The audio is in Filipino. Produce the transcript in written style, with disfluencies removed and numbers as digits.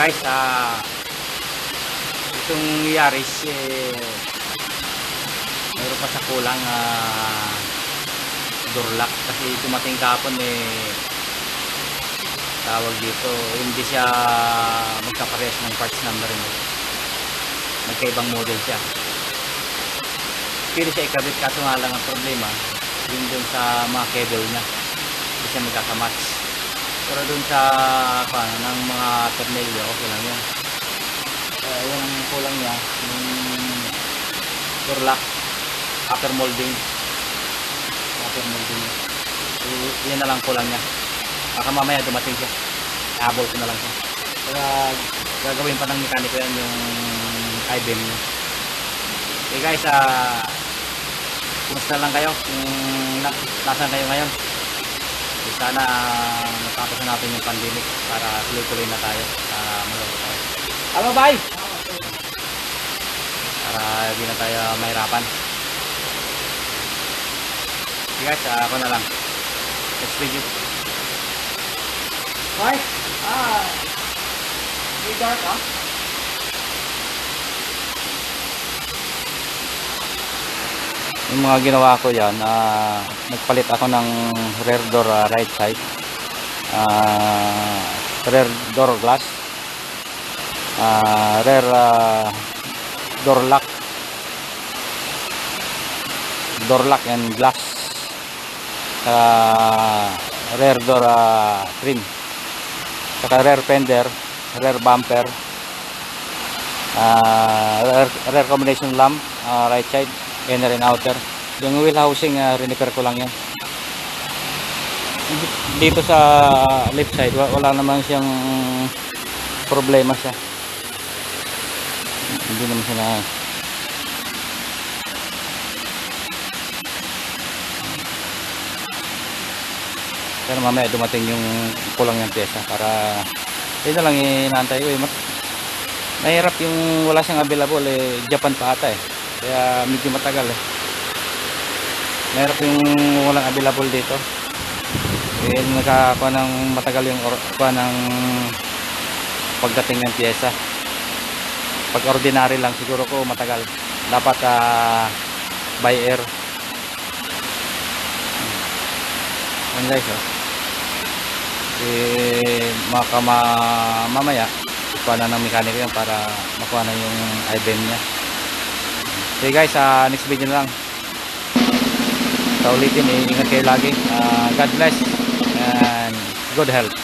guys, itong Yaris mayroon pa sa kulang door lock kasi dumating kapon tawag dito, hindi siya magkaparehas ng parts number mo. Magkaibang model siya. Pwede siya ikabit, kaso nga lang ang problema yung dun sa mga cable nya, hindi siya magkakamatch. Pero dun sa ng mga tornilyo, okay lang yun. Yung kulang niya yung door lock, upper molding. Yan na lang kulang niya. Baka mamaya dumating siya, abol ko na lang siya. Kaya gagawin pa ng mekaniko yan yung I-beam niya. Okay guys, kumusta lang kayo kung nasan kayo ngayon. Sana matapos na natin yung pandemic para tuloy-tuloy na tayo sa malawak tayo. Hello bye! Para hindi na tayo mahirapan. Okay guys, ako na lang. Next video. Bye! May dark Yung mga ginawa ko yan, nagpalit ako ng rear door right side, rear door glass, rear door lock and glass, rear door trim, saka rear fender, rear bumper, rear combination lamp, right side, inner and outer. Yung wheel housing, repair ko lang yan. Dito sa left side wala naman siyang problema siya, hindi naman siya na pero mamaya dumating yung kulang yung pyesa para yun na lang inaantay ko mahirap yung wala siyang available Japan pa ata kaya medyo matagal mahirap yung walang available dito nagkakakuha ng matagal yung ng pagdating ng pyesa. Pag ordinary lang siguro ko matagal, dapat by air. Yan guys mamaya ikuha na ng mekaniko yan para makuha na yung I-beam nya. Okay guys, next video na lang. Sa ulitin, ingat kayo lagi. God bless and good health.